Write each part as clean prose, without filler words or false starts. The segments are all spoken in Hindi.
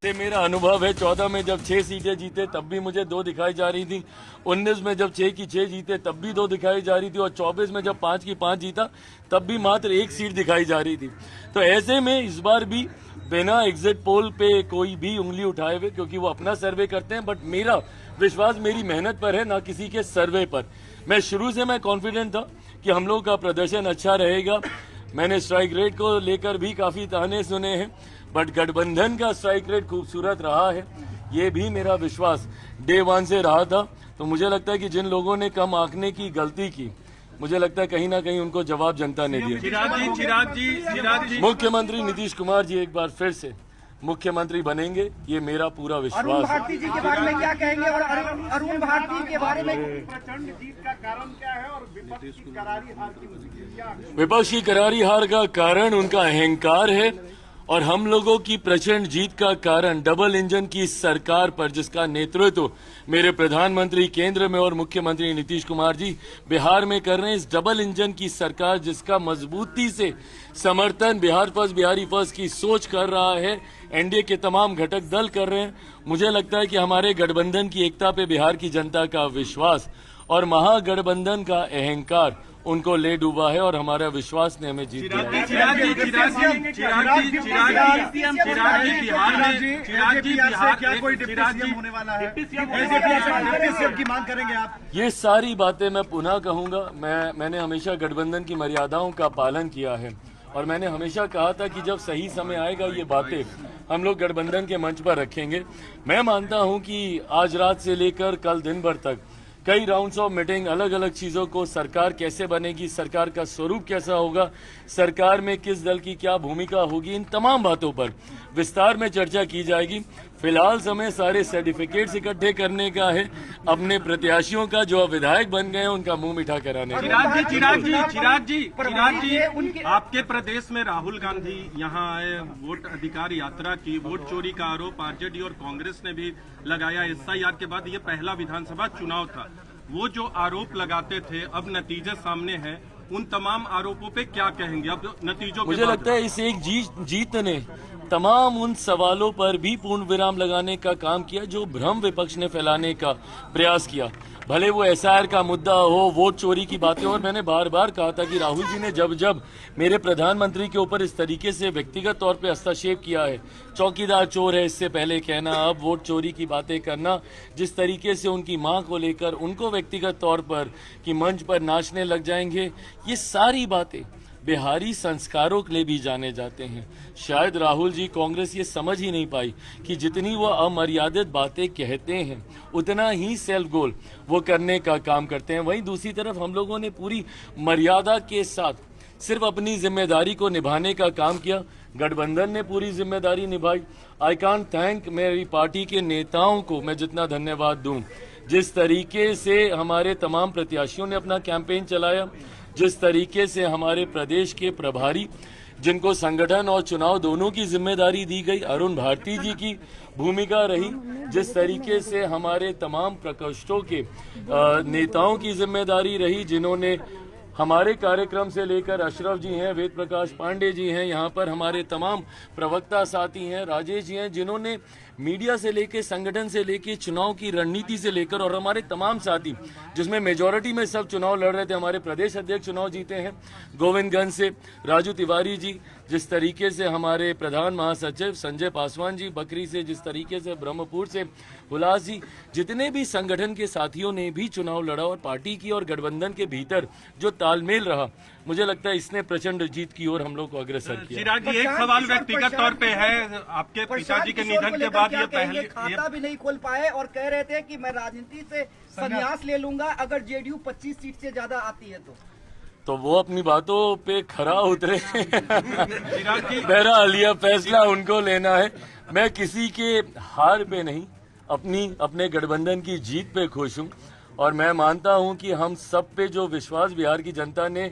से मेरा अनुभव है 14 में जब 6 सीटें जीते तब भी मुझे 2 दिखाई जा रही थी, 19 में जब 6 की 6 जीते तब भी 2 दिखाई जा रही थी और 24 में जब 5 की 5 जीता तब भी मात्र 1 सीट दिखाई जा रही थी। तो ऐसे में इस बार भी बिना एग्जिट पोल पे कोई भी उंगली उठाए हुए, क्योंकि वो अपना सर्वे करते हैं, बट मेरा विश्वास मेरी मेहनत पर है, ना किसी के सर्वे पर। मैं शुरू से मैं कॉन्फिडेंट था कि हम लोग का प्रदर्शन अच्छा रहेगा। मैंने स्ट्राइक रेट को लेकर भी काफी ताने सुने हैं, बट गठबंधन का स्ट्राइक रेट खूबसूरत रहा है, ये भी मेरा विश्वास डे 1 से रहा था। तो मुझे लगता है कि जिन लोगों ने कम आंकने की गलती की, मुझे लगता है कहीं ना कहीं उनको जवाब जनता ने दिया। चिराग जी मुख्यमंत्री नीतीश कुमार जी एक बार फिर से मुख्यमंत्री बनेंगे, ये मेरा पूरा विश्वास है। अरुण भारती जी के बारे में क्या कहेंगे और अरुण भारती के बारे में प्रचंड जीत का कारण क्या है और विपक्ष की करारी हार की क्या? विपक्ष की करारी हार का कारण उनका अहंकार है और हम लोगों की प्रचंड जीत का कारण डबल इंजन की सरकार पर, जिसका नेतृत्व मेरे प्रधानमंत्री केंद्र में और मुख्यमंत्री नीतीश कुमार जी बिहार में कर रहे हैं। इस डबल इंजन की सरकार जिसका मजबूती से समर्थन बिहार फर्स्ट, बिहारी फर्स्ट की सोच कर रहा है, एनडीए के तमाम घटक दल कर रहे हैं। मुझे लगता है कि हमारे गठबंधन की एकता पे बिहार की जनता का विश्वास और महागठबंधन का अहंकार उनको ले डूबा है और हमारा विश्वास ने हमें जीत दिया। चिराग जी बिहार क्या कोई डिप्टी सीएम होने वाला है? डिप्टी सीएम की मांग करेंगे आप? ये सारी बातें मैं पुनः कहूंगा। मैंने हमेशा गठबंधन की मर्यादाओं का पालन किया है और मैंने हमेशा कहा था कि जब सही समय आएगा ये बातें हम लोग गठबंधन के मंच पर रखेंगे। मैं मानता हूं कि आज रात से लेकर कल दिन भर तक कई राउंड्स ऑफ मीटिंग, अलग अलग चीजों को, सरकार कैसे बनेगी, सरकार का स्वरूप कैसा होगा, सरकार में किस दल की क्या भूमिका होगी, इन तमाम बातों पर विस्तार में चर्चा की जाएगी। फिलहाल समय सारे सर्टिफिकेट्स इकट्ठे करने का है, अपने प्रत्याशियों का जो विधायक बन गए हैं उनका मुंह मीठा कराने का। चिराग जी आपके प्रदेश में राहुल गांधी यहाँ आए, वोट अधिकार यात्रा की, वोट चोरी का आरोप आरजेडी और कांग्रेस ने भी लगाया। एसआईआर के बाद ये पहला विधानसभा चुनाव था। वो जो आरोप लगाते थे अब नतीजे सामने हैं, उन तमाम आरोपों पे क्या कहेंगे अब नतीजों? मुझे लगता है इस एक जीत ने तमाम उन सवालों पर भी पूर्ण विराम लगाने का काम किया जो भ्रम विपक्ष ने फैलाने का प्रयास किया। भले वो एसआईआर का मुद्दा हो, वोट चोरी की बातें, और मैंने बार बार कहा था कि राहुल जी ने जब जब मेरे प्रधानमंत्री के ऊपर इस तरीके से व्यक्तिगत तौर पे हस्तक्षेप किया है, चौकीदार चोर है इससे पहले कहना, अब वोट चोरी की बातें करना, जिस तरीके से उनकी मां को लेकर उनको व्यक्तिगत तौर पर कि मंच पर नाचने लग जाएंगे, ये सारी बातें बिहारी संस्कारों के लिए भी जाने जाते हैं। शायद राहुल जी, कांग्रेस ये समझ ही नहीं पाई कि जितनी वो अमर्यादित बातें कहते हैं उतना ही सेल्फ गोल वो करने का काम करते हैं। वहीं दूसरी तरफ हम लोगों ने पूरी मर्यादा के साथ सिर्फ अपनी जिम्मेदारी को निभाने का काम किया। गठबंधन ने पूरी जिम्मेदारी निभाई। आई कांट थैंक मेरी पार्टी के नेताओं को मैं जितना धन्यवाद दूं, जिस तरीके से हमारे तमाम प्रत्याशियों ने अपना कैंपेन चलाया, जिस तरीके से हमारे प्रदेश के प्रभारी जिनको संगठन और चुनाव दोनों की जिम्मेदारी दी गई, अरुण भारती जी की भूमिका रही, जिस तरीके से हमारे तमाम प्रकोष्ठों के नेताओं की जिम्मेदारी रही, जिन्होंने हमारे कार्यक्रम से लेकर अशरफ जी हैं, वेद प्रकाश पांडे जी हैं, यहाँ पर हमारे तमाम प्रवक्ता साथी हैं, राजेश जी हैं, जिन्होंने मीडिया से लेकर, संगठन से लेकर, चुनाव की रणनीति से लेकर, और हमारे तमाम साथी जिसमें मेजॉरिटी में सब चुनाव लड़ रहे थे, हमारे प्रदेश अध्यक्ष चुनाव जीते हैं गोविंदगंज से, राजू तिवारी जी, जिस तरीके से हमारे प्रधान महासचिव संजय पासवान जी बकरी से, जिस तरीके से ब्रह्मपुर से हुलास जी, जितने भी संगठन के साथियों ने भी चुनाव लड़ा और पार्टी की और गठबंधन के भीतर जो तालमेल रहा, मुझे लगता है इसने प्रचंड जीत की ओर हम लोग को अग्रसर किया। चिराग जी, एक सवाल व्यक्तिगत तौर पे है, आपके पिताजी के निधन के बाद ये पहले खाता भी नहीं खोल पाए और कह रहे थे कि मैं राजनीति से संन्यास ले लूंगा अगर जेडीयू 25 सीट से ज्यादा आती है तो वो अपनी बातों पे खरा उतरे। बहरहाल यह फैसला उनको लेना है। मैं किसी के हार पे नहीं, अपने गठबंधन की जीत पे खुश हूं और मैं मानता हूं कि हम सब पे जो विश्वास बिहार की जनता ने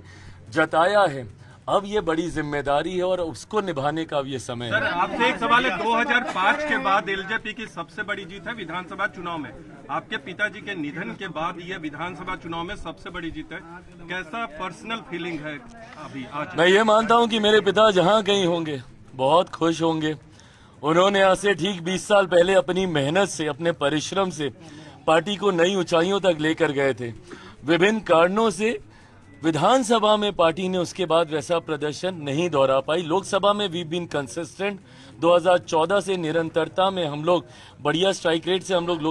जताया है, अब ये बड़ी जिम्मेदारी है और उसको निभाने का अब ये समय है। सर, आपसे एक सवाल है, 2005 के बाद एलजेपी की सबसे बड़ी जीत है विधानसभा चुनाव में। आपके पिताजी के निधन के बाद ये विधानसभा चुनाव में सबसे बड़ी जीत है। कैसा पर्सनल फीलिंग है अभी आज? मैं ये मानता हूं कि मेरे पिता जहां कहीं होंगे बहुत खुश होंगे उन्होंने आज से ठीक 20 साल पहले अपनी मेहनत से, अपने परिश्रम से पार्टी को नई ऊंचाइयों तक लेकर गए थे। विभिन्न कारणों से विधानसभा में पार्टी ने उसके बाद वैसा प्रदर्शन नहीं दोहरा पाई। लोकसभा में वी बीन कंसिस्टेंट। 2014 से निरंतरता में हम लोग बढ़िया स्ट्राइक रेट से हम लोग